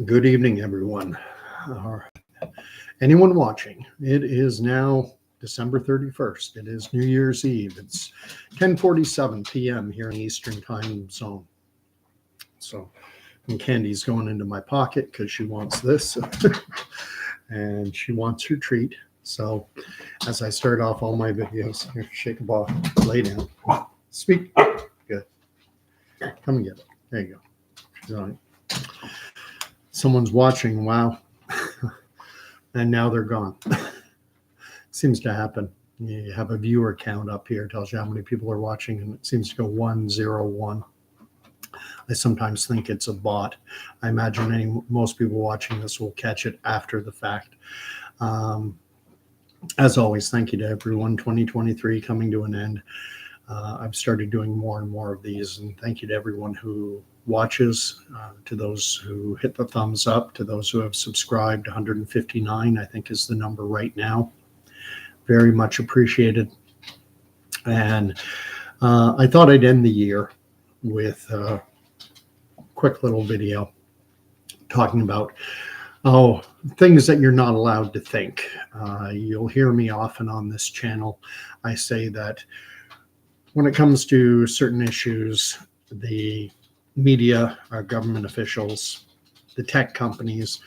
Good evening, everyone. Uh, Anyone watching? It is now December 31st. It is New Year's Eve. It's 10:47 p.m. here in the Eastern Time Zone. So, and Candy's going into my pocket because she wants this, and she wants her treat. So, as I start off all my videos, here, shake a ball, lay down, speak. Good. Come and get it. There you go. She's on it. Someone's watching. Wow. And now they're gone. Seems to happen. You have a viewer count up here, tells you how many people are watching, and it seems to go 101. I sometimes think it's a bot. I imagine most people watching this will catch it after the fact. As always, thank you to everyone. 2023 coming to an end. I've started doing more and more of these, and thank you to everyone who watches, to those who hit the thumbs up, to those who have subscribed. 159, I think, is the number right now. Very much appreciated. And I thought I'd end the year with a quick little video talking about things that you're not allowed to think. You'll hear me often on this channel. I say that when it comes to certain issues, the media, our government officials, the tech companies,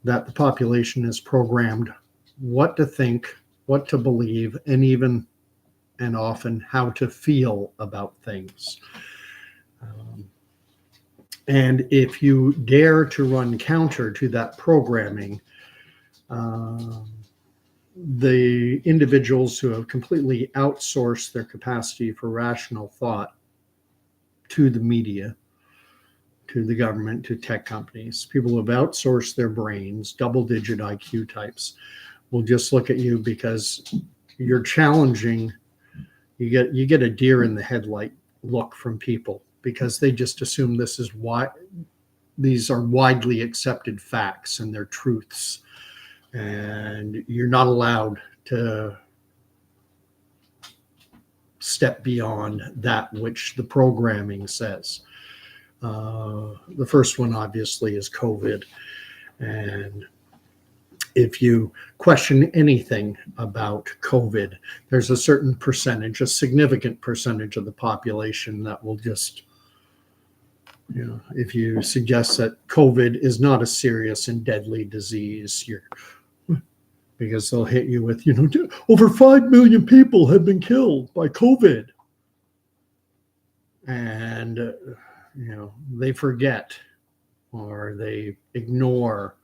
that the population is programmed what to think, what to believe, and even and often how to feel about things. And if you dare to run counter to that programming, the individuals who have completely outsourced their capacity for rational thought to the media, to the government, to tech companies, people who have outsourced their brains, double-digit IQ types, will just look at you because you're challenging. You get a deer in the headlight look from people because they just assume this is why these are widely accepted facts and they're truths. And you're not allowed to step beyond that which the programming says. The first one, obviously, is COVID. And if you question anything about COVID, there's a certain percentage, a significant percentage of the population that will just, if you suggest that COVID is not a serious and deadly disease, because they'll hit you with, over 5 million people have been killed by COVID. And, they forget or they ignore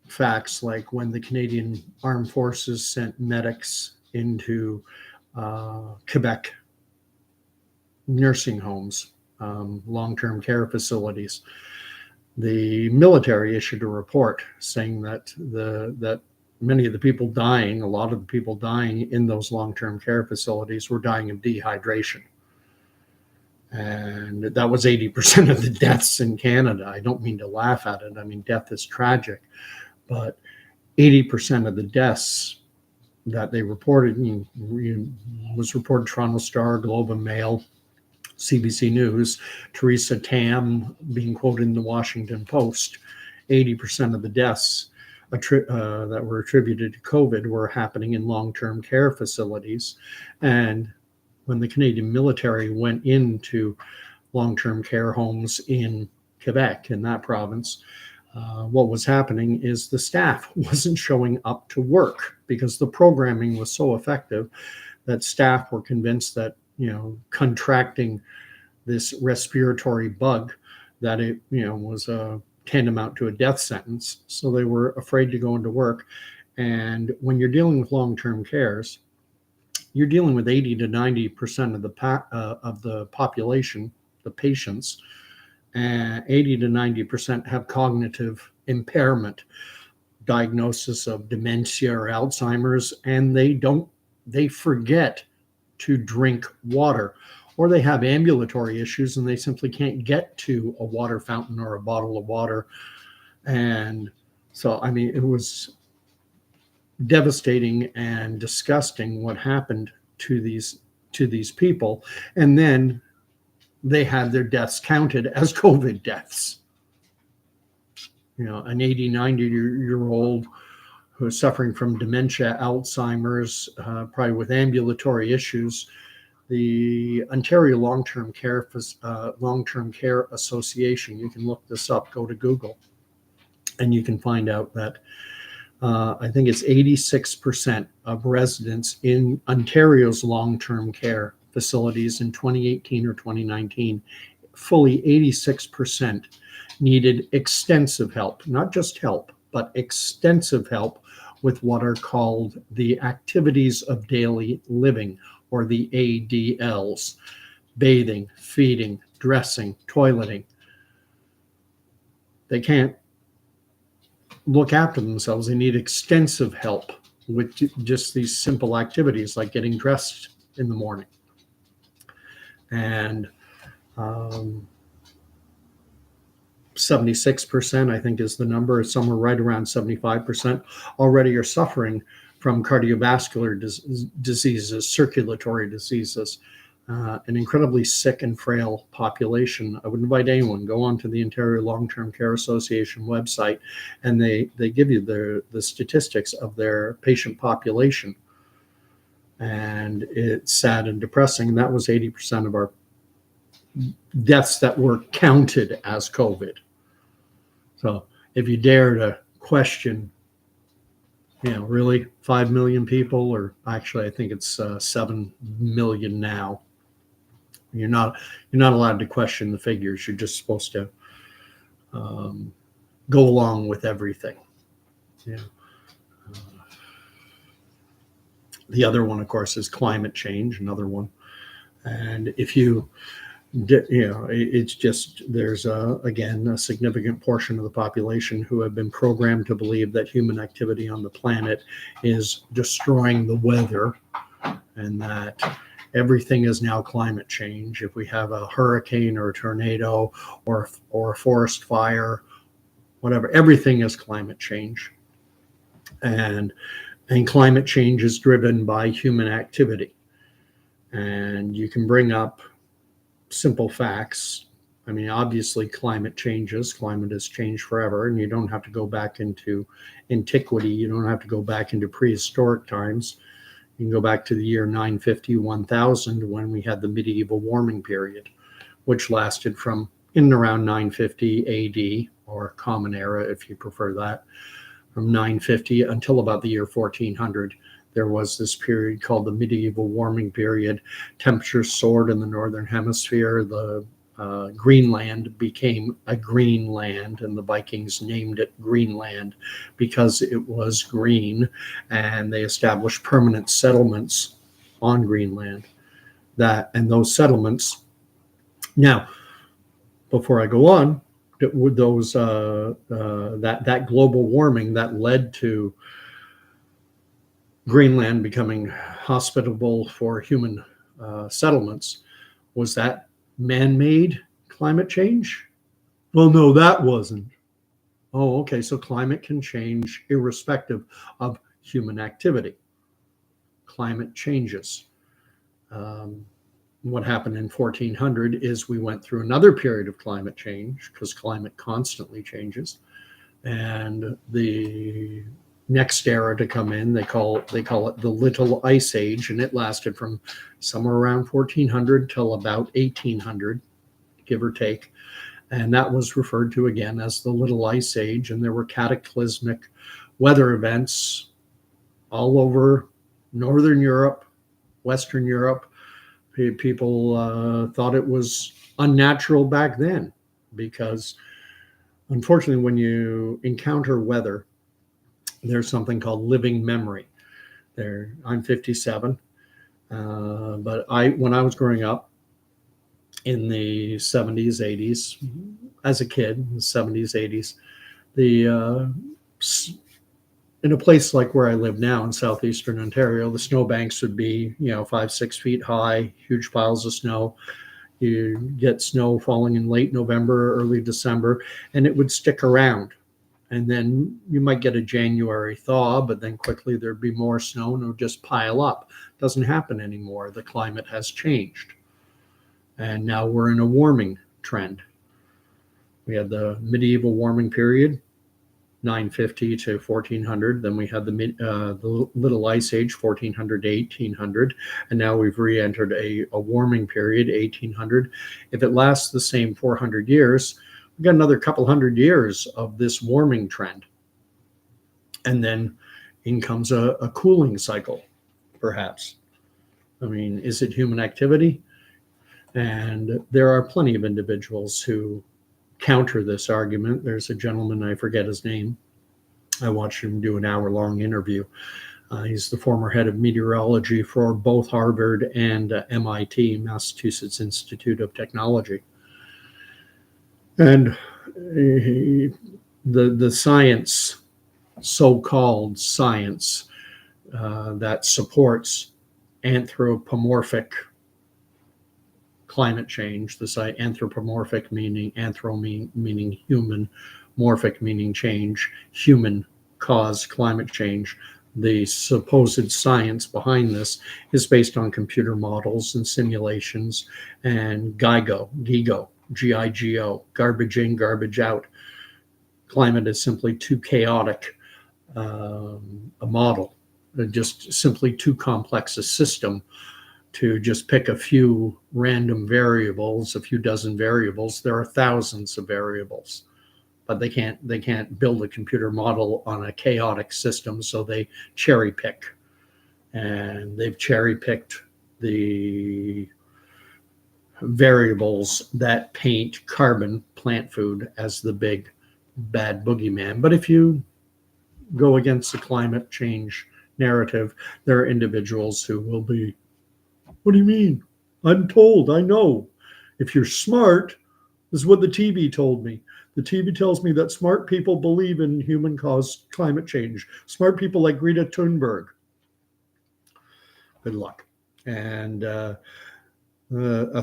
facts like when the Canadian Armed Forces sent medics into Quebec nursing homes, long-term care facilities. The military issued a report saying that that many of the people dying, a lot of the people dying in those long-term care facilities were dying of dehydration. And that was 80% of the deaths in Canada. I don't mean to laugh at it. I mean, death is tragic. But 80% of the deaths that they reported was reported Toronto Star, Globe and Mail, CBC News, Theresa Tam being quoted in the Washington Post. 80% of the deaths that were attributed to COVID were happening in long-term care facilities. And when the Canadian military went into long-term care homes in Quebec, in that province, what was happening is the staff wasn't showing up to work because the programming was so effective that staff were convinced that, contracting this respiratory bug, that it, was tantamount to a death sentence. So they were afraid to go into work. And when you're dealing with long-term cares, you're dealing with 80 to 90% of the population, the patients, and 80 to 90% have cognitive impairment, diagnosis of dementia or Alzheimer's, and they forget to drink water, or they have ambulatory issues and they simply can't get to a water fountain or a bottle of water. And so, I mean, it was devastating and disgusting what happened to these people. And then they had their deaths counted as COVID deaths. an 80, 90-year-old who is suffering from dementia, Alzheimer's, probably with ambulatory issues. The Ontario Long-Term Care Association, you can look this up, go to Google, and you can find out that I think it's 86% of residents in Ontario's long-term care facilities in 2018 or 2019, fully 86% needed extensive help, not just help, but extensive help with what are called the activities of daily living, or the ADLs: bathing, feeding, dressing, toileting. They can't look after themselves. They need extensive help with just these simple activities like getting dressed in the morning. And 76%, I think, is the number. It's somewhere right around 75% already are suffering from cardiovascular diseases, circulatory diseases, an incredibly sick and frail population. I would invite anyone, go onto the Ontario Long-Term Care Association website, and they give you the statistics of their patient population. And it's sad and depressing. That was 80% of our deaths that were counted as COVID. So if you dare to question, really 5 million people, or actually I think it's 7 million now. You're not allowed to question the figures. You're just supposed to go along with everything. The other one, of course, is climate change. Another one, and if you, it's just there's again a significant portion of the population who have been programmed to believe that human activity on the planet is destroying the weather, and that everything is now climate change. If we have a hurricane or a tornado or a forest fire, whatever, everything is climate change. And climate change is driven by human activity. And you can bring up simple facts. I mean, obviously climate changes. Climate has changed forever, and you don't have to go back into antiquity. You don't have to go back into prehistoric times. You can go back to the year 950, 1000, when we had the medieval warming period, which lasted from in and around 950 AD, or Common Era, if you prefer that, from 950 until about the year 1400. There was this period called the medieval warming period. Temperatures soared in the northern hemisphere. The Greenland became a green land, and the Vikings named it Greenland because it was green, and they established permanent settlements on Greenland. And those settlements. Now, before I go on, with those that global warming that led to Greenland becoming hospitable for human settlements, was that man-made climate change? Well, no, that wasn't. Oh, okay. So climate can change irrespective of human activity. Climate changes. What happened in 1400 is we went through another period of climate change, because climate constantly changes. And the next era to come in, they call it the Little Ice Age, and it lasted from somewhere around 1400 till about 1800, give or take. And that was referred to again as the Little Ice Age. And there were cataclysmic weather events all over Northern Europe, Western Europe. People thought it was unnatural back then, because unfortunately, when you encounter weather, there's something called living memory. I'm 57, but when I was growing up in the 70s, 80s, as a kid, in the 70s, 80s, in a place like where I live now in southeastern Ontario, the snowbanks would be 5-6 feet high, huge piles of snow. You get snow falling in late November, early December, and it would stick around. And then you might get a January thaw, but then quickly there'd be more snow and it would just pile up. Doesn't happen anymore. The climate has changed. And now we're in a warming trend. We had the medieval warming period. 950 to 1400. Then we had the Little Ice Age, 1400 to 1800. And now we've re-entered a warming period, 1800. If it lasts the same 400 years, we've got another couple hundred years of this warming trend. And then in comes a cooling cycle, perhaps. I mean, is it human activity? And there are plenty of individuals who counter this argument. There's a gentleman, I forget his name. I watched him do an hour-long interview. He's the former head of meteorology for both Harvard and MIT, Massachusetts Institute of Technology. And the science, so-called science, that supports anthropomorphic climate change, anthropomorphic meaning meaning human, morphic meaning change, human caused climate change. The supposed science behind this is based on computer models and simulations and GIGO, G-I-G-O, garbage in, garbage out. Climate is simply too chaotic a model, just simply too complex a system to just pick a few random variables, a few dozen variables. There are thousands of variables, but they can't build a computer model on a chaotic system, so they cherry pick. And they've cherry picked the variables that paint carbon, plant food, as the big bad boogeyman. But if you go against the climate change narrative, there are individuals who will be, what do you mean? I'm told, I know. If you're smart, this is what the TV told me. The TV tells me that smart people believe in human-caused climate change. Smart people like Greta Thunberg. Good luck. And a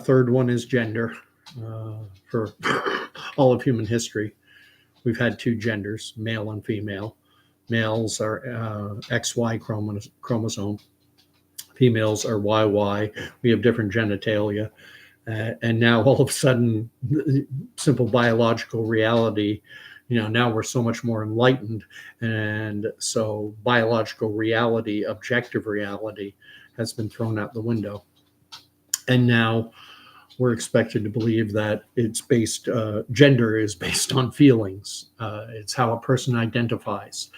third one is gender. For all of human history, we've had two genders, male and female. Males are XY chromosome. Females are YY. We have different genitalia. And now all of a sudden, simple biological reality, now we're so much more enlightened. And so biological reality, objective reality, has been thrown out the window. And now we're expected to believe that gender is based on feelings. It's how a person identifies.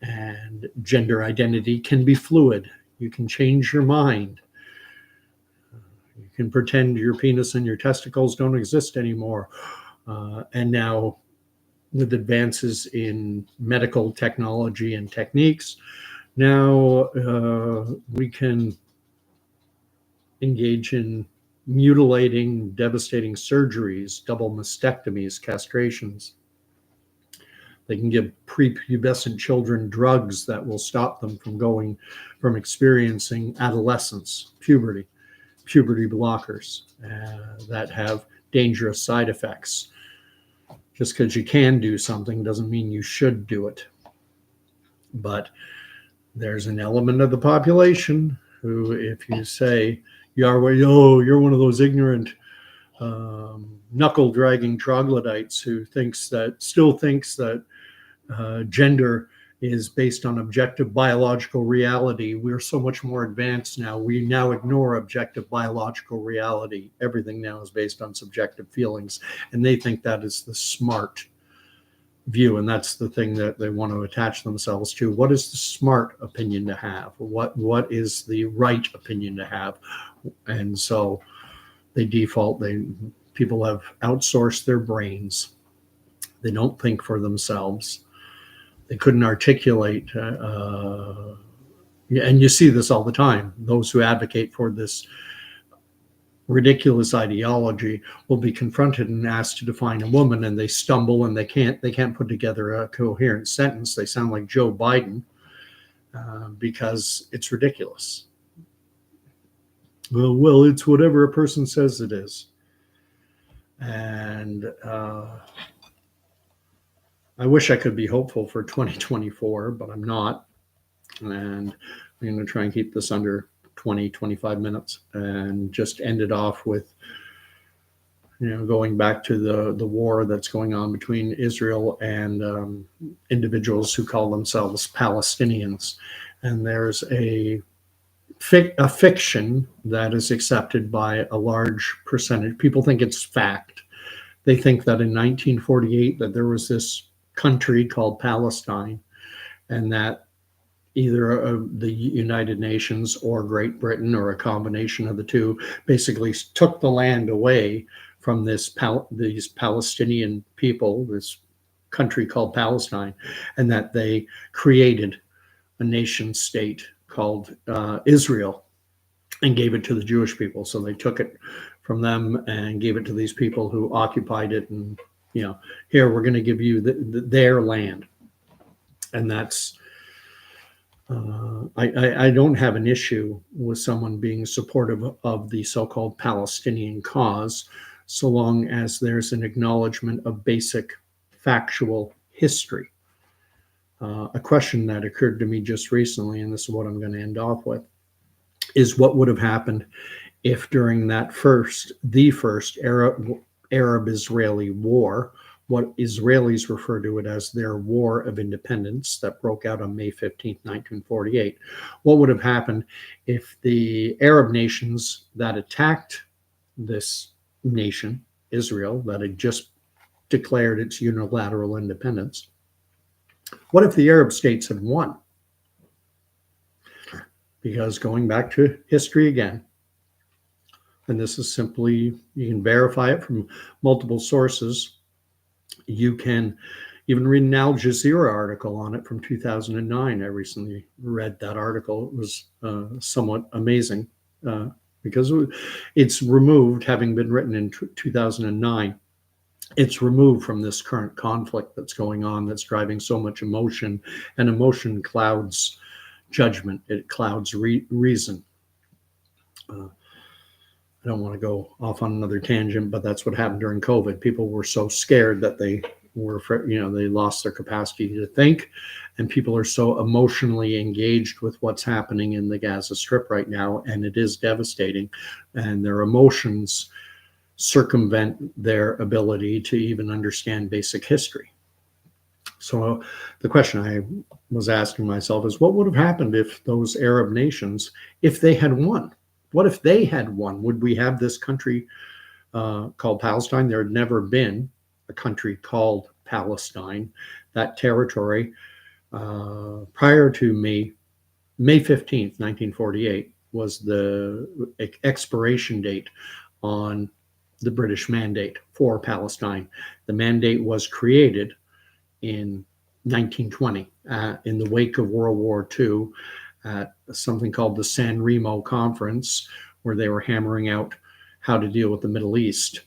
And gender identity can be fluid. You can change your mind. You can pretend your penis and your testicles don't exist anymore. And now, with advances in medical technology and techniques, now we can engage in mutilating, devastating surgeries, double mastectomies, castrations. They can give prepubescent children drugs that will stop them from experiencing adolescence, puberty blockers that have dangerous side effects. Just because you can do something doesn't mean you should do it. But there's an element of the population who, if you say, you're one of those ignorant, knuckle-dragging troglodytes who still thinks that gender is based on objective biological reality. We're so much more advanced now. We now ignore objective biological reality. Everything now is based on subjective feelings. And they think that is the smart view. And that's the thing that they want to attach themselves to. What is the smart opinion to have? What is the right opinion to have? And so they default. People have outsourced their brains. They don't think for themselves. They couldn't articulate, and you see this all the time. Those who advocate for this ridiculous ideology will be confronted and asked to define a woman, and they stumble and they can't put together a coherent sentence. They sound like Joe Biden because it's ridiculous. Well, it's whatever a person says it is, and I wish I could be hopeful for 2024, but I'm not. And I'm going to try and keep this under 20, 25 minutes and just end it off with going back to the war that's going on between Israel and individuals who call themselves Palestinians. And there's a fiction that is accepted by a large percentage. People think it's fact. They think that in 1948 that there was this country called Palestine, and that either the United Nations or Great Britain or a combination of the two basically took the land away from these Palestinian people, this country called Palestine, and that they created a nation state called Israel and gave it to the Jewish people. So they took it from them and gave it to these people who occupied it, and here, we're going to give you their land. And that's I don't have an issue with someone being supportive of the so-called Palestinian cause, so long as there's an acknowledgement of basic factual history. A question that occurred to me just recently, and this is what I'm going to end off with, is what would have happened if during the first Arab-Israeli war, what Israelis refer to it as their War of Independence that broke out on May 15th, 1948. What would have happened if the Arab nations that attacked this nation, Israel, that had just declared its unilateral independence, what if the Arab states had won? Because going back to history again, and this is simply, you can verify it from multiple sources. You can even read an Al Jazeera article on it from 2009. I recently read that article. It was somewhat amazing because it's removed, having been written in 2009. It's removed from this current conflict that's going on, that's driving so much emotion, and emotion clouds judgment. It clouds reason. I don't want to go off on another tangent, but that's what happened during COVID. People were so scared that they lost their capacity to think, and people are so emotionally engaged with what's happening in the Gaza Strip right now, and it is devastating, and their emotions circumvent their ability to even understand basic history. So the question I was asking myself is, what would have happened if those Arab nations, if they had won? What if they had won? Would we have this country called Palestine? There had never been a country called Palestine. That territory, prior to May 15th, 1948, was the expiration date on the British mandate for Palestine. The mandate was created in 1920 in the wake of World War II at something called the San Remo Conference, where they were hammering out how to deal with the Middle East.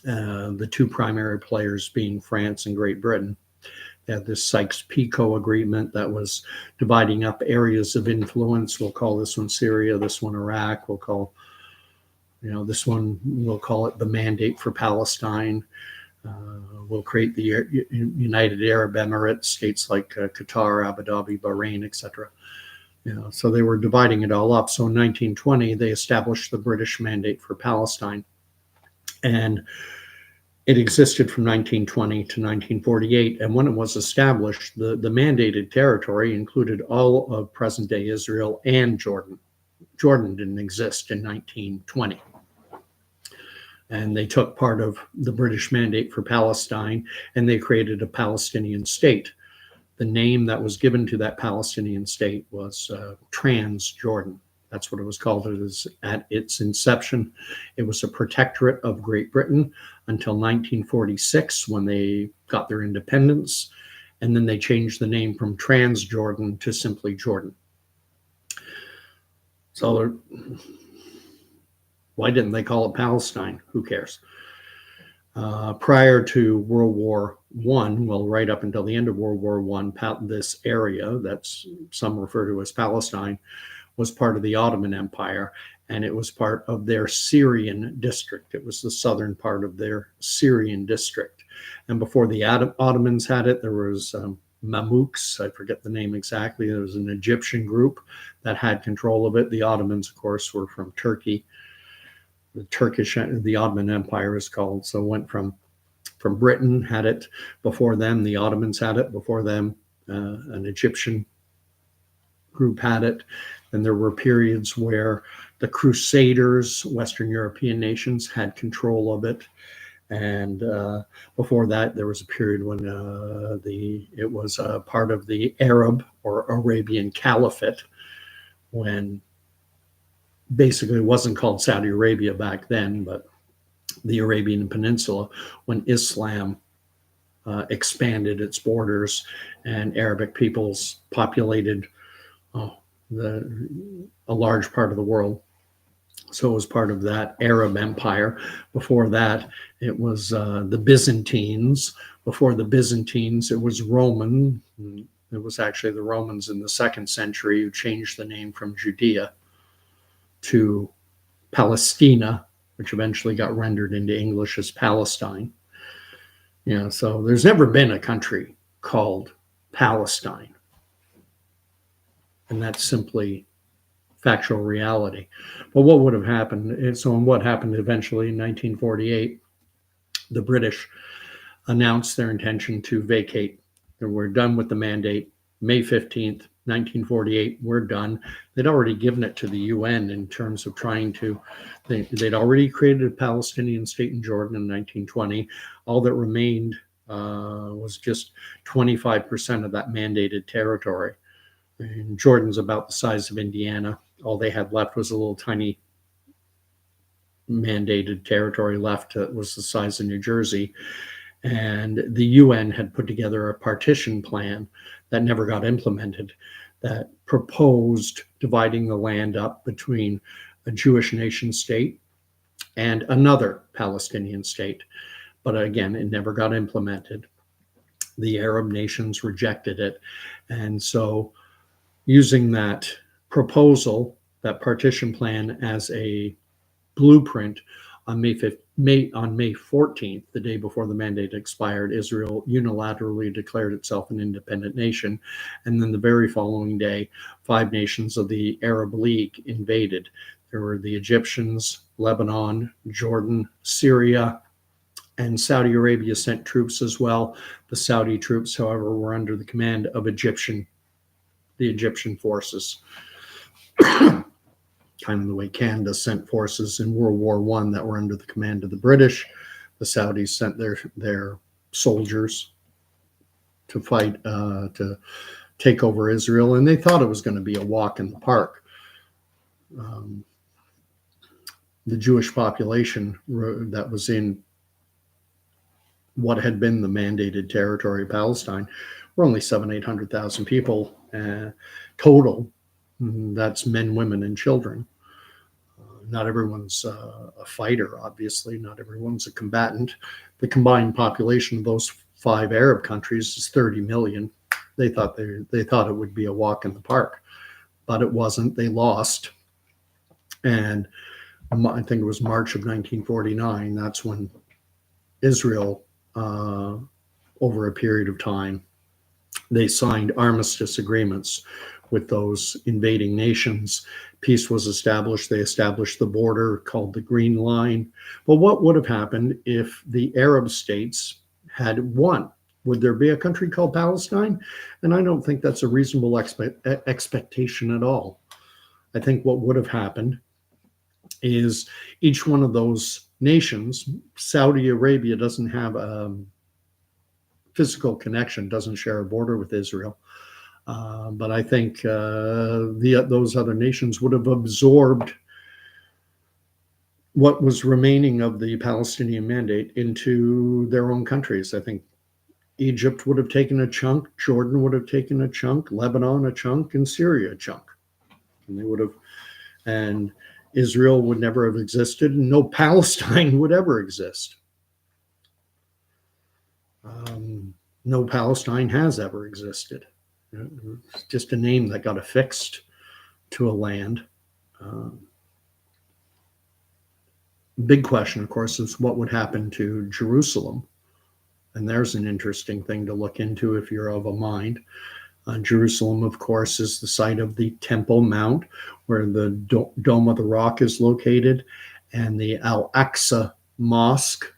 The two primary players being France and Great Britain. They had this Sykes-Picot agreement that was dividing up areas of influence. We'll call this one Syria, this one Iraq. We'll call, this one, we'll call it the Mandate for Palestine. We'll create the United Arab Emirates, states like Qatar, Abu Dhabi, Bahrain, etc. So they were dividing it all up. So in 1920, they established the British Mandate for Palestine. And it existed from 1920 to 1948. And when it was established, the mandated territory included all of present-day Israel and Jordan. Jordan didn't exist in 1920. And they took part of the British Mandate for Palestine, and they created a Palestinian state. The name that was given to that Palestinian state was Transjordan. That's what it was called. It was at its inception. It was a protectorate of Great Britain until 1946, when they got their independence, and then they changed the name from Transjordan to simply Jordan. So why didn't they call it Palestine? Who cares? Prior to World War I, well, right up until the end of World War I, this area that some refer to as Palestine was part of the Ottoman Empire, and it was part of their Syrian district. It was the southern part of their Syrian district. And before the Ottomans had it, there was Mamluks, I forget the name exactly. There was an Egyptian group that had control of it. The Ottomans, of course, were from Turkey. the Ottoman Empire is called. So it went from Britain had it before them, the Ottomans had it before them, an Egyptian group had it. And there were periods where the Crusaders, Western European nations, had control of it. And before that, there was a period when it was part of the Arab or Arabian Caliphate, when basically it wasn't called Saudi Arabia back then, but the Arabian Peninsula, when Islam expanded its borders and Arabic peoples populated a large part of the world. So it was part of that Arab Empire. Before that, it was the Byzantines. Before the Byzantines, it was Roman. It was actually the Romans in the 2nd century who changed the name from Judea to Palestina, which eventually got rendered into English as Palestine. So there's never been a country called Palestine. And that's simply factual reality. But what would have happened? So what happened eventually in 1948, the British announced their intention to vacate. And we're done with the mandate. May 15th, 1948, we're done. They'd already given it to the UN in terms of trying to, they'd already created a Palestinian state in Jordan in 1920. All that remained was just 25% of that mandated territory. And Jordan's about the size of Indiana. All they had left was a little tiny mandated territory left that was the size of New Jersey. And the UN had put together a partition plan that never got implemented, that proposed dividing the land up between a Jewish nation state and another Palestinian state. But again, it never got implemented. The Arab nations rejected it. And so using that proposal, that partition plan, as a blueprint, on May 14th, the day before the mandate expired, Israel unilaterally declared itself an independent nation. And then the very following day, 5 nations of the Arab League invaded. There were the Egyptians, Lebanon, Jordan, Syria, and Saudi Arabia sent troops as well. The Saudi troops, however, were under the command of the Egyptian forces. Kind of the way Canada sent forces in World War I that were under the command of the British. The Saudis sent their soldiers to fight, to take over Israel, and they thought it was going to be a walk in the park. The Jewish population that was in what had been the mandated territory of Palestine were only 700,000-800,000 people total. That's men, women, and children. Not everyone's a fighter, obviously. Not everyone's a combatant. The combined population of those 5 Arab countries is 30 million. They thought it would be a walk in the park, but it wasn't. They lost. And I think it was March of 1949. That's when Israel, over a period of time, they signed armistice agreements with those invading nations. Peace was established. They established the border called the Green Line. But what would have happened if the Arab states had won? Would there be a country called Palestine? And I don't think that's a reasonable expectation at all. I think what would have happened is each one of those nations, Saudi Arabia doesn't have a physical connection, doesn't share a border with Israel. But I think those other nations would have absorbed what was remaining of the Palestinian mandate into their own countries. I think Egypt would have taken a chunk, Jordan would have taken a chunk, Lebanon a chunk, and Syria a chunk. And they would have, and Israel would never have existed, and no Palestine would ever exist. No Palestine has ever existed. It's just a name that got affixed to a land. Big question, of course, is what would happen to Jerusalem. And there's an interesting thing to look into if you're of a mind. Jerusalem, of course, is the site of the Temple Mount, where the Dome of the Rock is located. and the Al-Aqsa Mosque,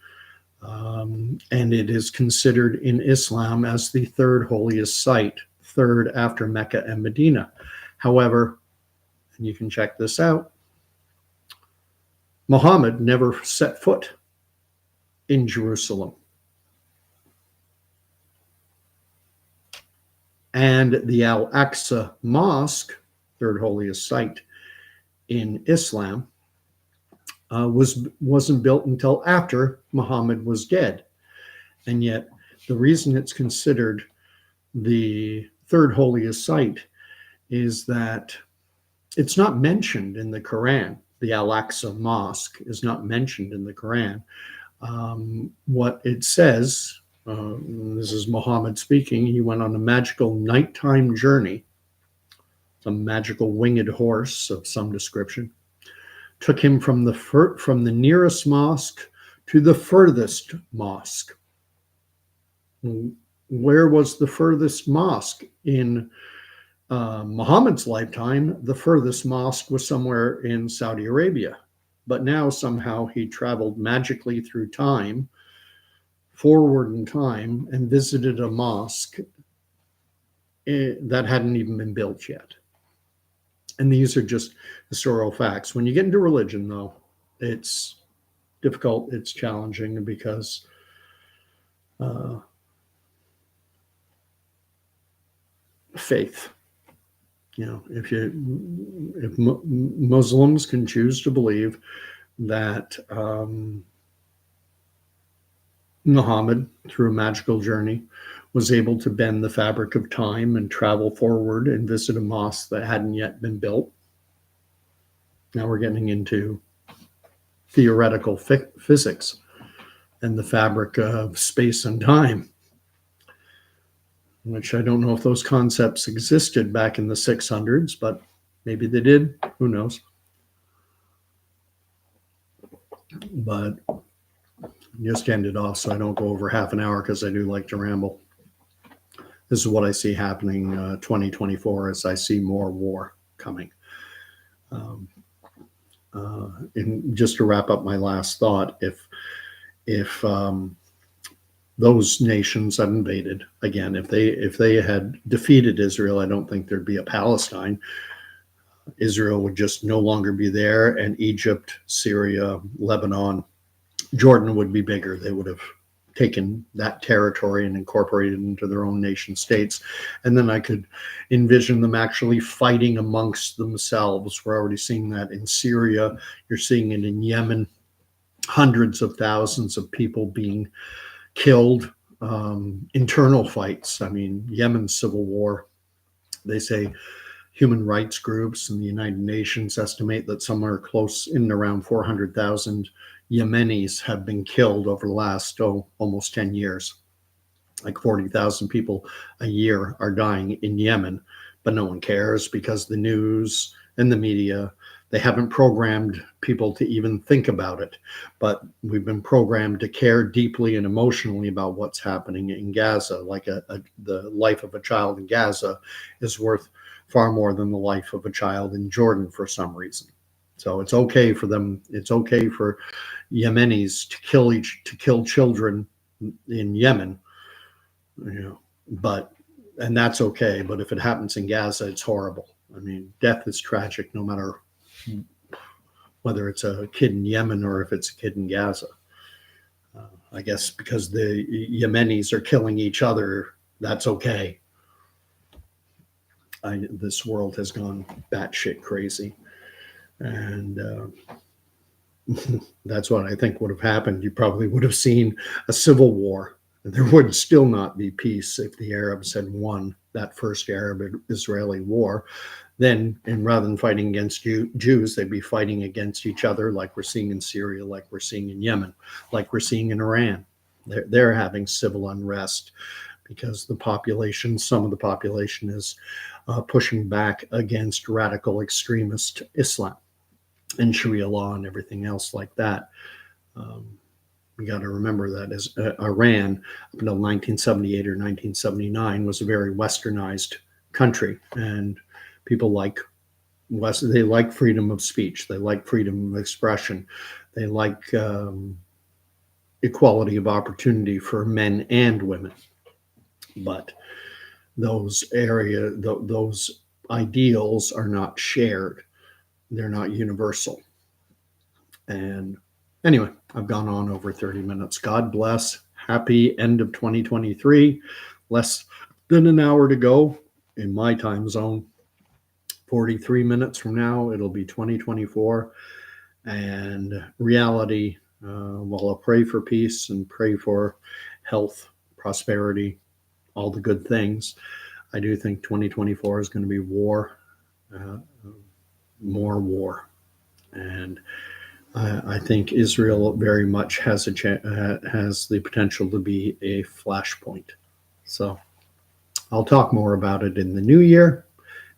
and it is considered in Islam as the third holiest site, third after Mecca and Medina. However, and you can check this out, Muhammad never set foot in Jerusalem. And the Al-Aqsa Mosque, third holiest site in Islam, wasn't built until after Muhammad was dead. And yet the reason it's considered the third holiest site is that it's not mentioned in the Quran. The Al-Aqsa Mosque is not mentioned in the Quran. What it says, this is Muhammad speaking, he went on a magical nighttime journey, some magical winged horse of some description, took him from the nearest mosque to the furthest mosque. Where was the furthest mosque? In Muhammad's lifetime, the furthest mosque was somewhere in Saudi Arabia. But now somehow he traveled magically through time, forward in time, and visited a mosque that hadn't even been built yet. And these are just historical facts. When you get into religion, though, it's difficult, it's challenging, because faith. If Muslims can choose to believe that Muhammad, through a magical journey, was able to bend the fabric of time and travel forward and visit a mosque that hadn't yet been built. Now we're getting into theoretical physics and the fabric of space and time, which I don't know if those concepts existed back in the 600s, but maybe they did. Who knows? But just end it off so I don't go over half an hour, because I do like to ramble. This is what I see happening 2024 as I see more war coming. And just to wrap up my last thought, if those nations had invaded, again, if they had defeated Israel, I don't think there'd be a Palestine. Israel would just no longer be there, and Egypt, Syria, Lebanon, Jordan would be bigger. They would have taken that territory and incorporated it into their own nation states. And then I could envision them actually fighting amongst themselves. We're already seeing that in Syria. You're seeing it in Yemen. Hundreds of thousands of people being killed. Internal fights. I mean, Yemen's civil war, they say human rights groups and the United Nations estimate that somewhere close in around 400,000 Yemenis have been killed over the last almost 10 years. Like 40,000 people a year are dying in Yemen, but no one cares, because the news and the media, they haven't programmed people to even think about it. But we've been programmed to care deeply and emotionally about what's happening in Gaza. Like the life of a child in Gaza is worth far more than the life of a child in Jordan for some reason. So it's okay for them. It's okay for Yemenis to kill children in Yemen, and that's okay. But if it happens in Gaza, it's horrible. I mean, death is tragic, no matter whether it's a kid in Yemen or if it's a kid in Gaza. I guess because the Yemenis are killing each other, that's okay. This world has gone batshit crazy. And that's what I think would have happened. You probably would have seen a civil war. There would still not be peace if the Arabs had won that first Arab-Israeli war. Then, and rather than fighting against Jews, they'd be fighting against each other, like we're seeing in Syria, like we're seeing in Yemen, like we're seeing in Iran. They're having civil unrest because some of the population is pushing back against radical extremist Islam and Sharia law and everything else like that. We got to remember that as Iran, up until 1978 or 1979, was a very westernized country, and people like They like freedom of speech. They like freedom of expression. They like equality of opportunity for men and women. But those those ideals are not shared. They're not universal. And anyway, I've gone on over 30 minutes. God bless. Happy end of 2023. Less than an hour to go in my time zone. 43 minutes from now, it'll be 2024. And reality, well, I'll pray for peace and pray for health, prosperity, all the good things. I do think 2024 is going to be war, more war. And I think Israel very much has has the potential to be a flashpoint. So I'll talk more about it in the new year,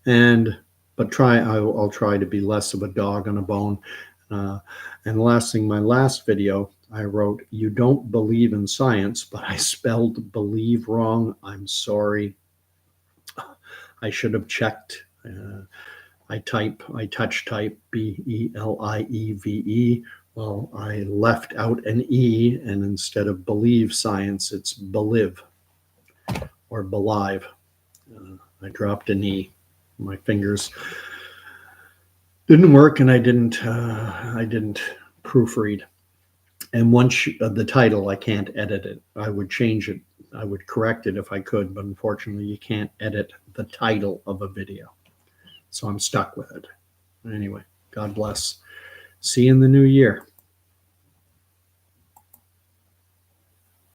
but I'll try to be less of a dog on a bone. And the last thing, my last video, I wrote, "You don't believe in science," but I spelled believe wrong. I'm sorry. I should have checked. I touch type BELIEVE. Well, I left out an E, and instead of believe science, it's believe or believe. I dropped an E. My fingers didn't work, and I didn't proofread. And once the title, I can't edit it. I would change it. I would correct it if I could, but unfortunately, you can't edit the title of a video. So I'm stuck with it. Anyway, God bless. See you in the new year.